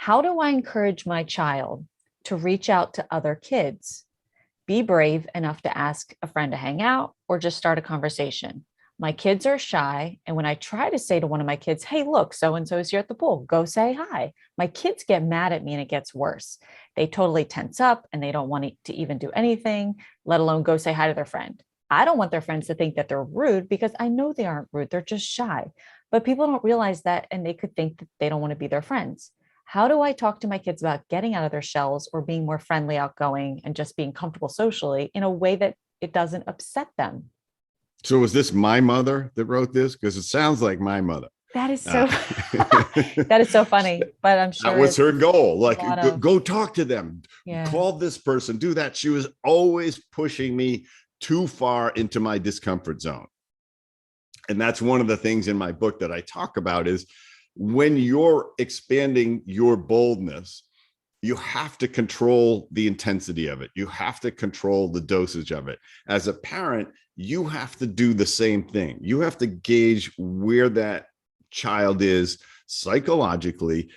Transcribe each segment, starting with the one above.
How do I encourage my child to reach out to other kids? Be brave enough to ask a friend to hang out or just start a conversation. My kids are shy. And when I try to say to one of my kids, hey, look, so and so is here at the pool, go say hi, my kids get mad at me and it gets worse. They totally tense up and they don't want to even do anything, let alone go say hi to their friend. I don't want their friends to think that they're rude because I know they aren't rude. They're just shy. But people don't realize that and they could think that they don't want to be their friends. How do I talk to my kids about getting out of their shells or being more friendly, outgoing, and just being comfortable socially in a way that it doesn't upset them? So was this my mother that wrote this? Because it sounds like my mother. That is Uh, so that is so funny, but I'm that sure was it's her goal. a Like, lot go, of, go talk to them, yeah. call this person, do that. She was always pushing me too far into my discomfort zone. And that's one of the things in my book that I talk about is when you're expanding your boldness, you have to control the intensity of it. You have to control the dosage of it. As a parent, you have to do the same thing. You have to gauge where that child is psychologically,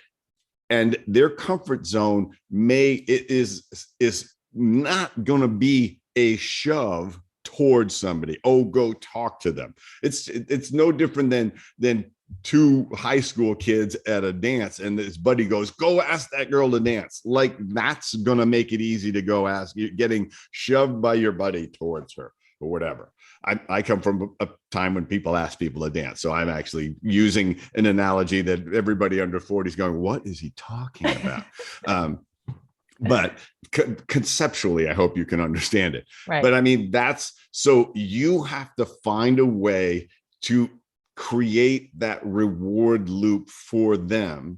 and their comfort zone is not going to be a shove towards somebody. Oh, go talk to them. It's no different than two high school kids at a dance and his buddy goes, go ask that girl to dance. Like, that's going to make it easy to go ask. You're getting shoved by your buddy towards her or whatever. I come from a time when people ask people to dance. So I'm actually using an analogy that everybody under 40 is going, what is he talking about? But conceptually, I hope you can understand it. Right. But I mean, that's so you have to find a way to create that reward loop for them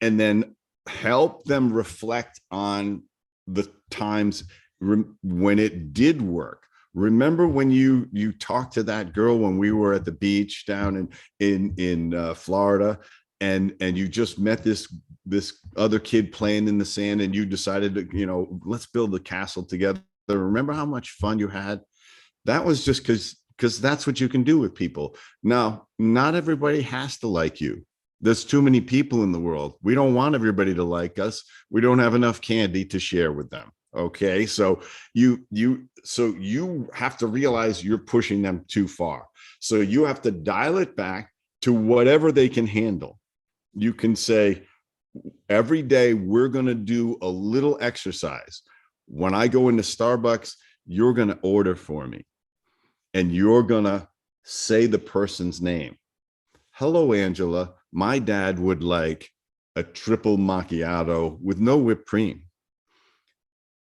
and then help them reflect on the times when it did work. Remember when you talked to that girl when we were at the beach down in Florida, and you just met this other kid playing in the sand, and you decided to, let's build a castle together. Remember how much fun you had? That was just because that's what you can do with people. Now, not everybody has to like you. There's too many people in the world. We don't want everybody to like us. We don't have enough candy to share with them. Okay, so you have to realize you're pushing them too far. So you have to dial it back to whatever they can handle. You can say, every day we're going to do a little exercise. When I go into Starbucks, you're going to order for me and you're going to say the person's name. Hello, Angela. My dad would like a triple macchiato with no whipped cream.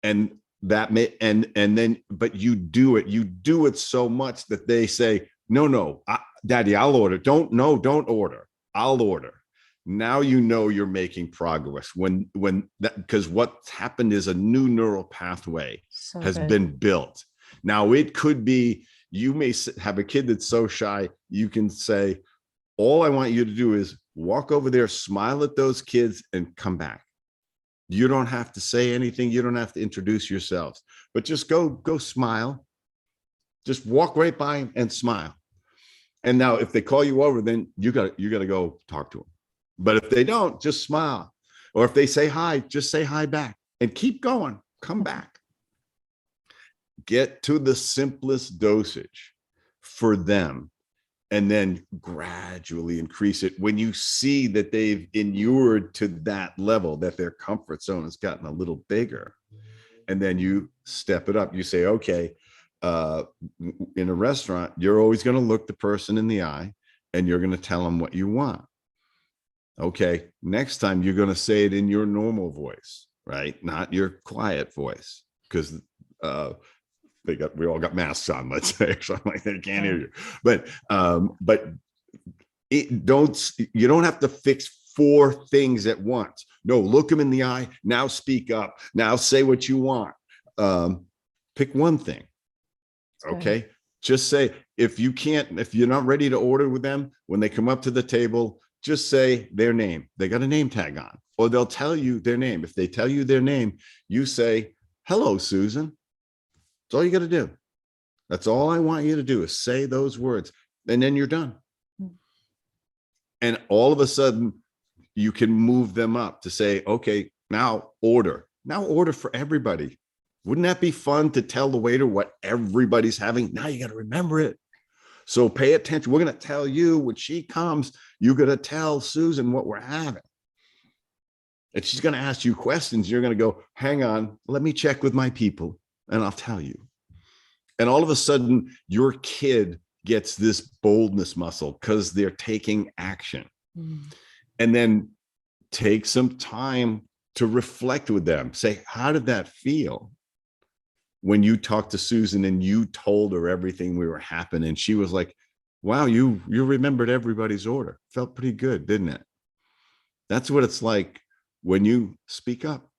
And that may, and then, but you do it so much that they say, no, Daddy, I'll order. Don't order. I'll order. Now you're making progress when that, because what's happened is a new neural pathway has been built. Now it could be, you may have a kid that's so shy, you can say, all I want you to do is walk over there, smile at those kids, and come back. You don't have to say anything. You don't have to introduce yourselves, but just go smile. Just walk right by them and smile. And now if they call you over, then you got to go talk to them. But if they don't, just smile. Or if they say hi, just say hi back and keep going. Come back. Get to the simplest dosage for them and then gradually increase it when you see that they've inured to that level, that their comfort zone has gotten a little bigger. And then you step it up. You say, okay, in a restaurant, you're always going to look the person in the eye and you're going to tell them what you want. Okay, next time you're going to say it in your normal voice, right? Not your quiet voice, because we all got masks on, let's say, so I'm like, they can't hear you. But you don't have to fix 4 things at once. No, look them in the eye. Now speak up. Now say what you want. Pick one thing. Okay. Just say, if you're not ready to order with them, when they come up to the table, just say their name. They got a name tag on, or they'll tell you their name. If they tell you their name, you say, hello, Susan. That's all you got to do. That's all I want you to do is say those words, and then you're done. And all of a sudden, you can move them up to say, okay, now order for everybody. Wouldn't that be fun to tell the waiter what everybody's having? Now you got to remember it. So pay attention. We're going to tell you when she comes, you're going to tell Susan what we're having. And she's going to ask you questions. You're going to go, hang on, let me check with my people and I'll tell you. And all of a sudden, your kid gets this boldness muscle because they're taking action. And then take some time to reflect with them. Say, how did that feel when you talked to Susan and you told her everything we were happening? And she was like, wow, you remembered everybody's order. Felt pretty good, didn't it? That's what it's like when you speak up.